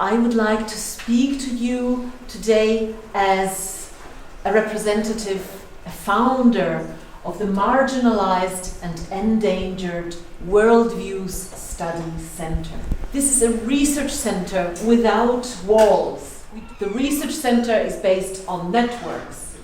I would like to speak to you today as a representative, a founder of the Marginalized and Endangered Worldviews Study Centre. This is a research centre without walls. The research centre is based on networks.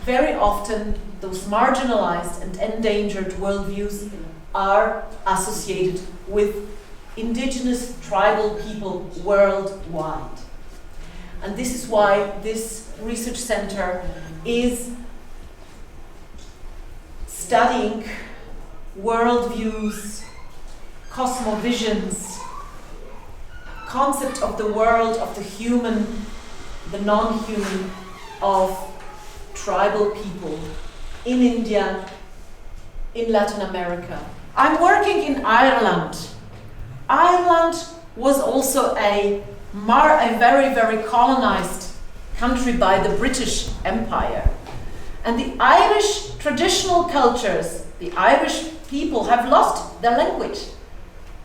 Very often, those marginalized and endangered worldviews are associated with indigenous tribal people worldwide. And this is why this research centre is studying worldviews, cosmovisions, concept of the world, of the human, the non-human, of tribal people in India, in Latin America. I'm working in Ireland. Ireland was also a very, very colonized country by the British Empire. And the Irish traditional cultures, the Irish people have lost their language.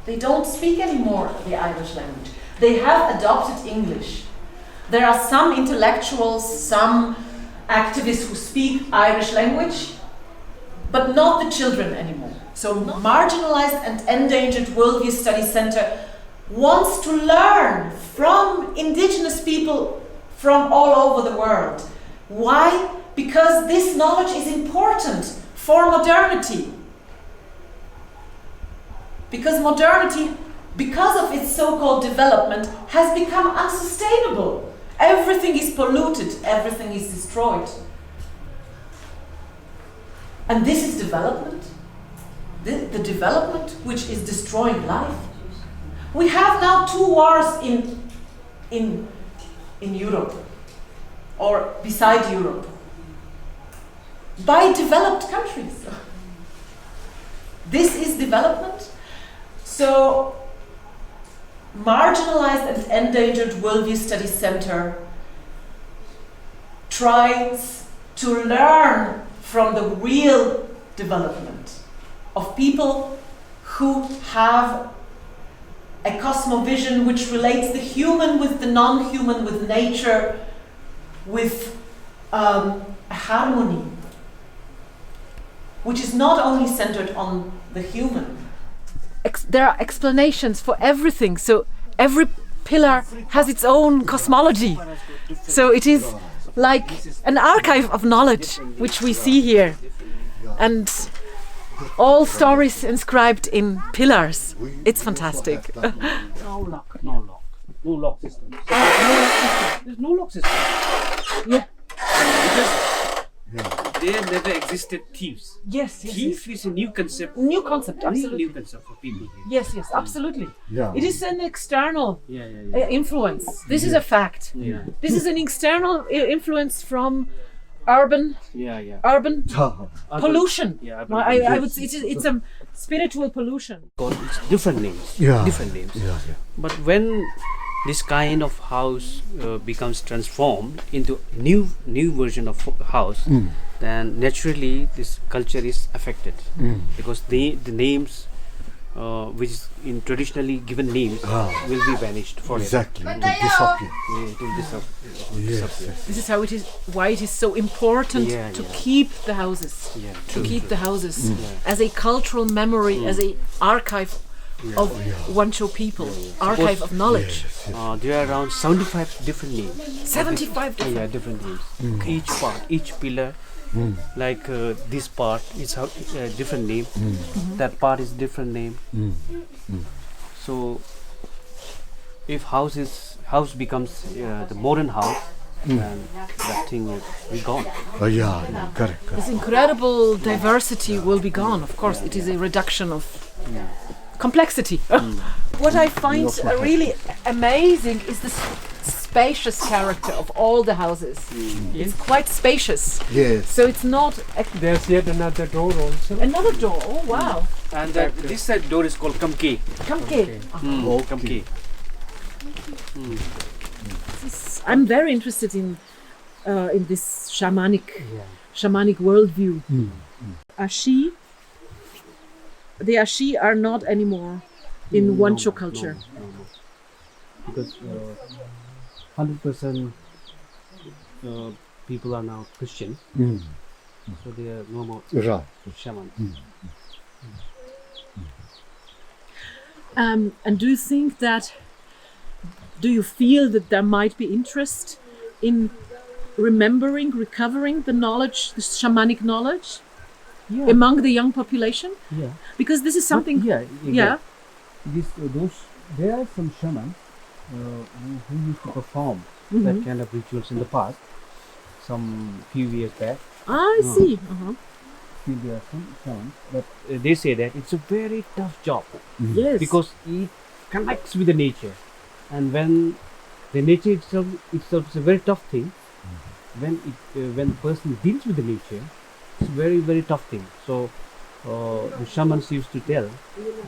They don't speak anymore the Irish language. They have adopted English. There are some intellectuals, some activists who speak Irish language, but not the children anymore. So Marginalized and Endangered Worldview Study Centre wants to learn from indigenous people from all over the world. Why? Because this knowledge is important for modernity. Because modernity, because of its so-called development, has become unsustainable. Everything is polluted, everything is destroyed. And this is development. The development which is destroying life. We have now 2 wars in Europe, or beside Europe, by developed countries. This is development. So, Marginalized and Endangered Worldview Study Centre tries to learn from the real development of people who have a cosmovision which relates the human with the non-human, with nature, with a harmony, which is not only centered on the human. There are explanations for everything, so every pillar has its own cosmology. So it is like an archive of knowledge, which we see here. And all stories inscribed in pillars. It's fantastic. No lock system. There's no lock system. Yeah. Because there never existed thieves. Yes. Thief is a new concept. New concept, absolutely. New concept for people here. Yes, absolutely. Yeah. It is an external Yeah. influence. This is a fact. Yeah. This is an external influence from urban pollution. Yeah, I would say it's a spiritual pollution. It's different names. Yeah. Different names. Yeah. But when this kind of house becomes transformed into new version of house, then naturally this culture is affected because the names which is in traditionally given names will be vanished forever. Exactly. To disappear. It will disappear. This is how it is. Why it is so important to keep the houses. Yeah. To keep the houses as a cultural memory, as a archive of Wancho people, archive of knowledge. There are around 75 different names. 75 different. Yeah, different names. Each part, each pillar, like this part is a different name. That part is different name. So, if house becomes the modern house, then that thing will be gone. Correct. This incredible diversity will be gone. Of course, it is a reduction of complexity. What I find really amazing is the spacious character of all the houses. It's quite spacious. Yes. So it's not There's yet another door also. another door. Oh wow! And this side door is called Kamke. Kamke. Kamke. I'm very interested in this shamanic worldview. Ashi. The Ashi are not anymore in Wancho culture. because 100% people are now Christian, so they are no more Right. shamans. And do you think that, do you feel that there might be interest in remembering, recovering the knowledge, the shamanic knowledge Yeah, among the young population? yeah. Because this is something, But yeah. There are some shamans who used to perform Mhm. that kind of rituals in the past, some few years back. I No. see. Uh-huh. Still there are some shamans, but they say that it's a very tough job Yes. because it connects with the nature, and when the nature itself is a very tough thing. When the person deals with the nature, it's a very very tough thing. So the shamans used to tell,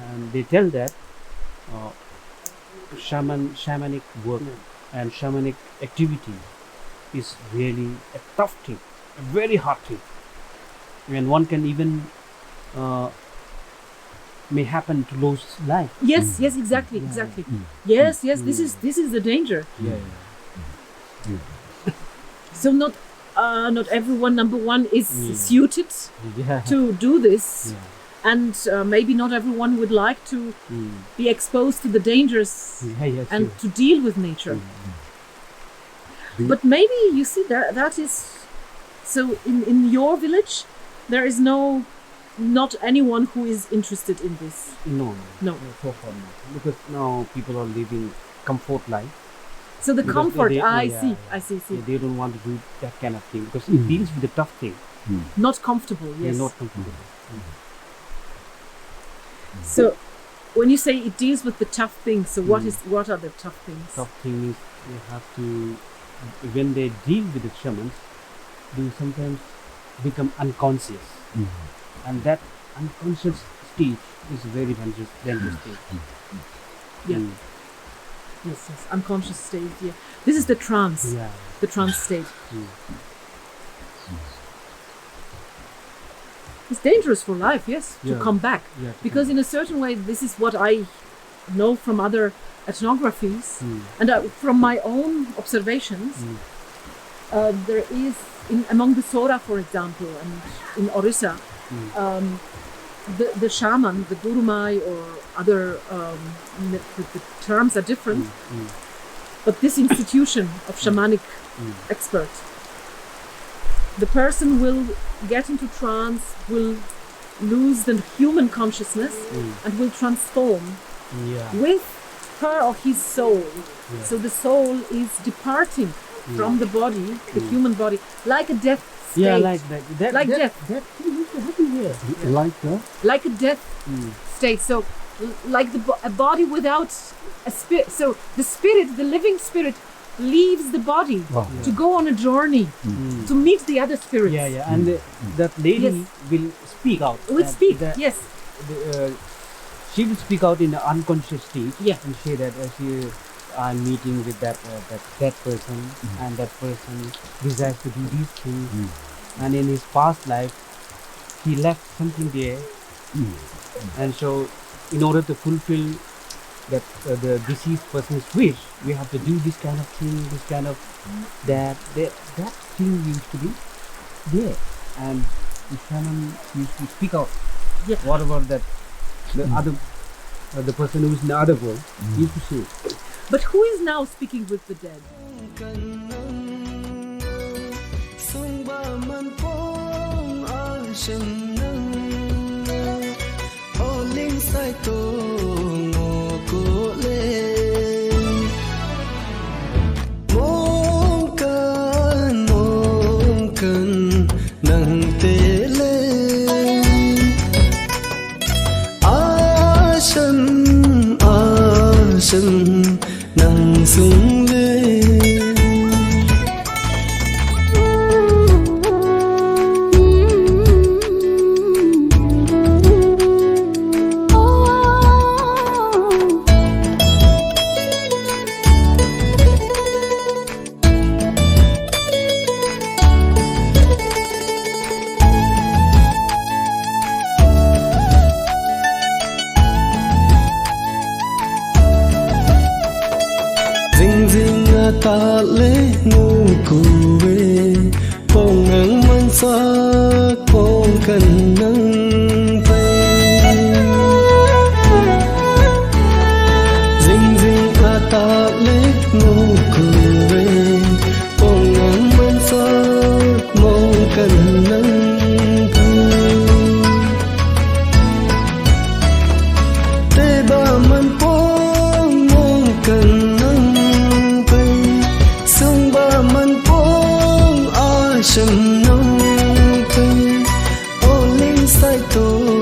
and they tell that shamanic work and shamanic activity is really a tough thing, a very hard thing, and one can even may happen to lose life. Yes, yes, exactly, exactly. Yes, yes, this is the danger. So not everyone, number one, is suited to do this, and maybe not everyone would like to be exposed to the dangers and to deal with nature. But maybe you see that is so in your village there is not anyone who is interested in this. No, No. so far not, because now people are living comfort life. So the Because comfort, they- I yeah, see, yeah. I see. They don't want to do that kind of thing because it deals with the tough thing. Not comfortable, yes. They're not comfortable. So when you say it deals with the tough things, so what are the tough things? Tough thing is they have to, when they deal with the shamans, they sometimes become unconscious, and that unconscious stage is a very dangerous stage. Yeah. Yes, yes, unconscious state. Yeah, this is the trance, Yeah. the trance state. It's dangerous for life, yes, to Yeah. come back, Yeah. because in a certain way, this is what I know from other ethnographies and from my own observations. There is among the Sora, for example, and in Orissa, the shaman, the gurumai, or other the terms are different, but this institution of shamanic expert, the person will get into trance, will lose the human consciousness, and will transform with her or his soul. So the soul is departing from the body, the human body, like a death state. Yeah, like that. Like death. That thing used to happen here. Like a death state. So like a body without a spirit. So the spirit, the living spirit, leaves the body to go on a journey to meet the other spirits. Yeah, and that lady Yes. will speak out. Will speak, yes. She will speak out in the unconscious state. Yeah. And say that I'm meeting with that person, and that person desires to do these things, and in his past life he left something there, and so in order to fulfill that the deceased person's wish, we have to do this kind of thing, this kind of that thing used to be there, and the shaman used to speak out whatever that the other the person who is in the other world used to say. But who is now speaking with the dead? Nang sung lên ta le ngu kuwe pong ang mansa pong kanang pe zing zing ta le ngu kuwe pong ang mansa mong kanang pe te ba man pong mong kanang pe sung ba man pong a sham nong pe only sai to